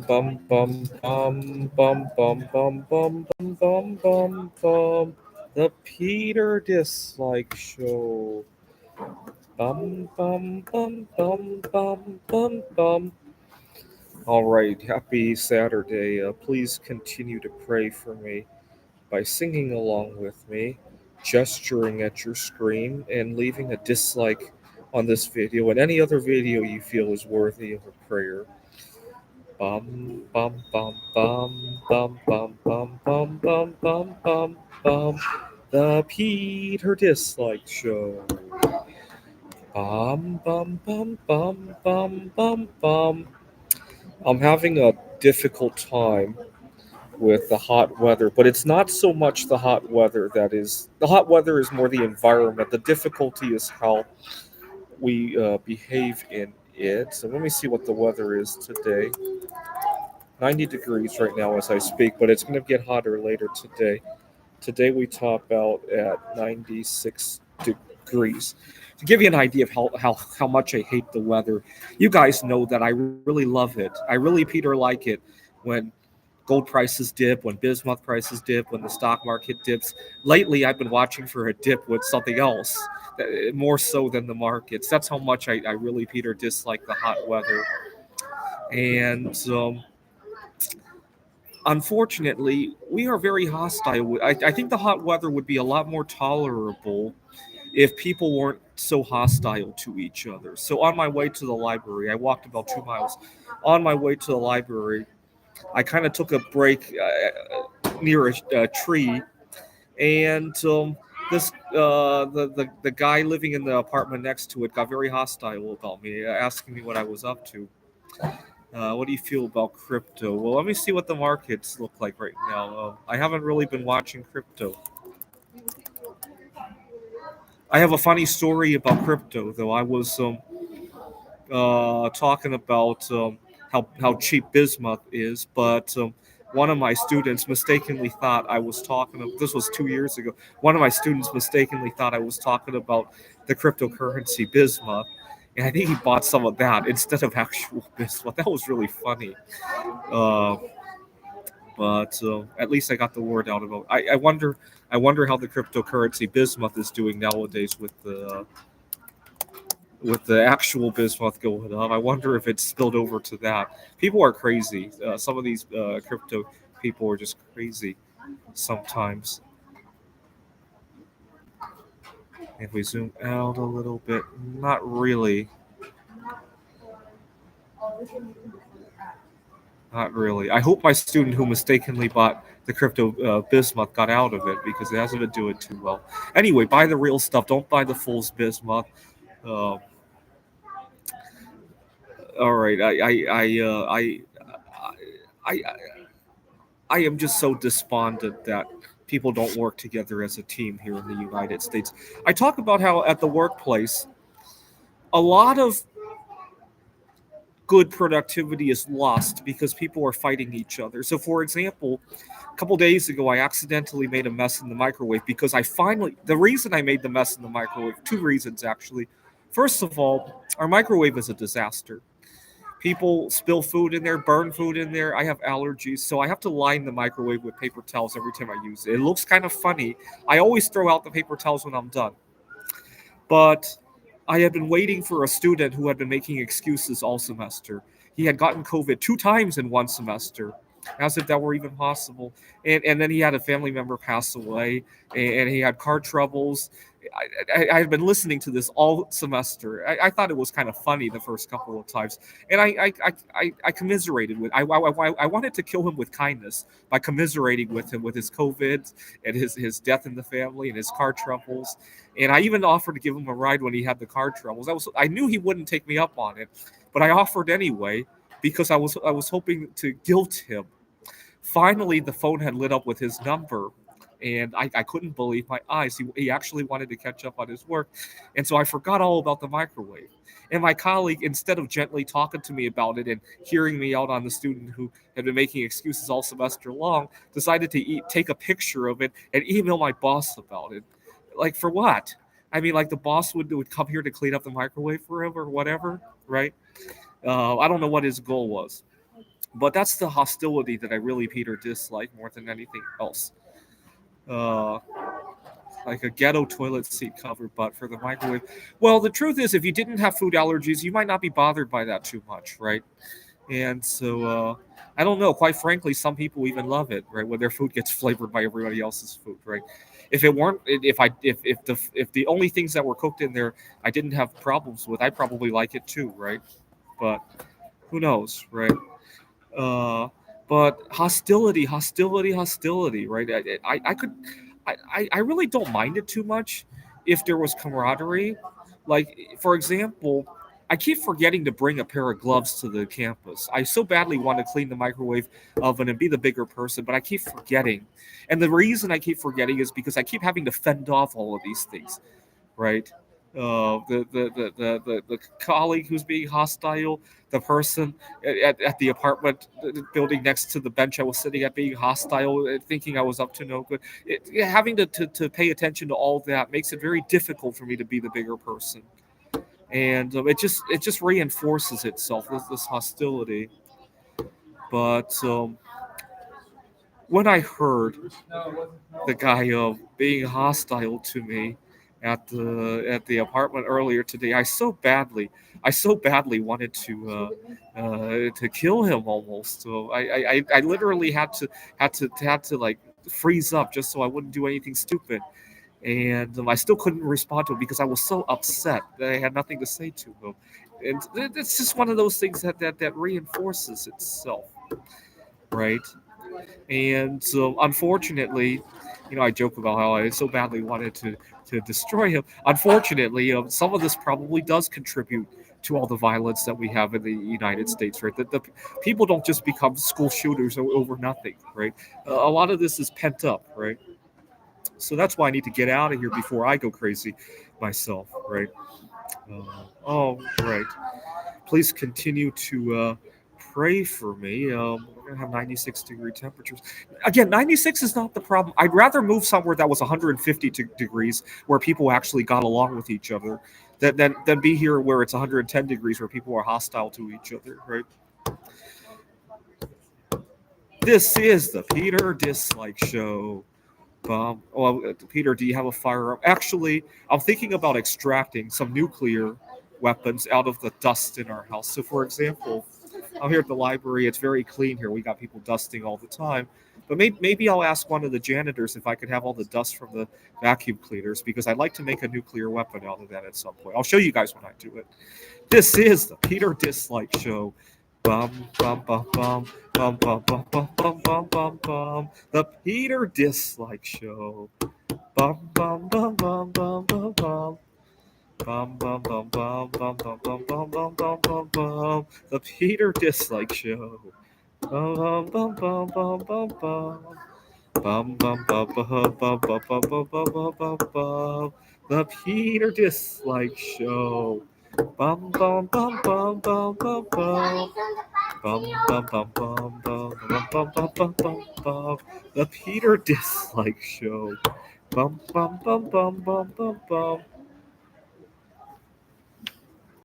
bum bum bum bum bum bum bum bum bum bum bum. The Peter Dislike Show. Bum bum bum bum bum bum bum. All right, happy Saturday. Please continue to pray for me by singing along with me, gesturing at your screen, and leaving a dislike on this video and any other video you feel is worthy of a prayer. Bum bum bum bum bum bum bum bum bum bum bum bum. The Peter Dislike Show. Bum bum bum bum bum bum bum. I'm having a difficult time with the hot weather, but it's not so much the hot weather that is. The hot weather is more the environment. The difficulty is how we behave in it. So let me see what the weather is today. 90 degrees right now as I speak, but it's going to get hotter later today. Today we top out at 96 degrees. To give you an idea of how much I hate the weather, you guys know that I really love it. I really, Peter, like it when gold prices dip, when bismuth prices dip, when the stock market dips. Lately, I've been watching for a dip with something else, more so than the markets. That's how much I really, Peter, dislike the hot weather. And unfortunately, we are very hostile. I think the hot weather would be a lot more tolerable if people weren't so hostile to each other. So on my way to the library, I walked about 2 miles. On my way to the library, I kind of took a break near a tree, and this the guy living in the apartment next to it got very hostile about me, asking me what I was up to. What do you feel about crypto? Well, let me see what the markets look like right now. I haven't really been watching crypto. I have a funny story about crypto, though. I was talking about how cheap bismuth is, but one of my students mistakenly thought I was talking. This was 2 years ago. One of my students mistakenly thought I was talking about the cryptocurrency bismuth, and I think he bought some of that instead of actual bismuth. That was really funny. Uh, but at least I got the word out about. I wonder how the cryptocurrency bismuth is doing nowadays with the actual bismuth going up. I wonder if it's spilled over to that. People are crazy. Some of these crypto people are just crazy sometimes. If we zoom out a little bit, not really. Not really. I hope my student who mistakenly bought the crypto bismuth got out of it because it hasn't been doing too well. Anyway, buy the real stuff. Don't buy the fool's bismuth. Uh, all right. I I am just so despondent that people don't work together as a team here in the United States. I talk about how at the workplace, a lot of good productivity is lost because people are fighting each other. So, for example, a couple days ago, I accidentally made a mess in the microwave because the reason I made the mess in the microwave, two reasons actually. First of all, our microwave is a disaster. People spill food in there, burn food in there. I have allergies, so I have to line the microwave with paper towels every time I use it. It looks kind of funny. I always throw out the paper towels when I'm done. But I had been waiting for a student who had been making excuses all semester. He had gotten COVID 2 times in one semester, as if that were even possible. And then he had a family member pass away, and he had car troubles. I had been listening to this all semester. I thought it was kind of funny the first couple of times, and I commiserated with. I wanted to kill him with kindness by commiserating with him with his COVID and his death in the family and his car troubles. And I even offered to give him a ride when he had the car troubles. I knew he wouldn't take me up on it, but I offered anyway because I was hoping to guilt him. Finally, the phone had lit up with his number, and I couldn't believe my eyes. He actually wanted to catch up on his work, and so I forgot all about the microwave. And my colleague, instead of gently talking to me about it and hearing me out on the student who had been making excuses all semester long, decided to take a picture of it and email my boss about it. Like for what? I mean, like the boss would come here to clean up the microwave for him or whatever, right? I don't know what his goal was. But that's the hostility that I really Peter dislike more than anything else. Uh, like a ghetto toilet seat cover butt for the microwave. Well, the truth is, if you didn't have food allergies, you might not be bothered by that too much, right? And so I don't know. Quite frankly, some people even love it, right? When their food gets flavored by everybody else's food, right? If it weren't, if the only things that were cooked in there I didn't have problems with, I probably like it too, right? But who knows, right? Uh, but hostility, right? I could, I really don't mind it too much if there was camaraderie. Like, for example, I keep forgetting to bring a pair of gloves to the campus. I so badly want to clean the microwave oven and be the bigger person, but I keep forgetting. And the reason I keep forgetting is because I keep having to fend off all of these things, right? The colleague who's being hostile, the person at the apartment building next to the bench I was sitting at being hostile, thinking I was up to no good. Having to pay attention to all that makes it very difficult for me to be the bigger person, and it just reinforces itself, this hostility. But when I heard the guy being hostile to me at the apartment earlier today, I so badly wanted to kill him almost. So I literally had to like freeze up just so I wouldn't do anything stupid. And I still couldn't respond to him because I was so upset that I had nothing to say to him. And it's just one of those things that reinforces itself, right? And so, unfortunately, I joke about how I so badly wanted to destroy him. Unfortunately, some of this probably does contribute to all the violence that we have in the United States, right? That the people don't just become school shooters over nothing, right? A lot of this is pent up, right? So that's why I need to get out of here before I go crazy myself, right? Oh, right. Please continue to pray for me. We're gonna have 96-degree temperatures. Again, 96 is not the problem. I'd rather move somewhere that was 150 degrees, where people actually got along with each other, than be here where it's 110 degrees, where people are hostile to each other. Right? This is the Peter Dislike Show. Well, Peter, do you have a firearm? Actually, I'm thinking about extracting some nuclear weapons out of the dust in our house. So, for example, I'm here at the library. It's very clean here. We got people dusting all the time. But maybe I'll ask one of the janitors if I could have all the dust from the vacuum cleaners, because I'd like to make a nuclear weapon out of that at some point. I'll show you guys when I do it. This is the Peter Dislike Show. Bum bum bum bum bum bum bum bum bum bum bum bum. The Peter Dislike Show. Bum bum bum bum bum bum bum. Bum bum bum bum bum bum bum bum bum bum bum bum. The Peter Dislike Show. Bum bum bum bum bum bum. Bum bum bum bum bum bum bum bum bum bum bum bum. The Peter Dislike Show. Bum bum bum bum bum bum bum. Bum bum bum bum bum bum bum bum bum bum bum. The Peter Dislike Show. Bum bum bum bum bum bum bum.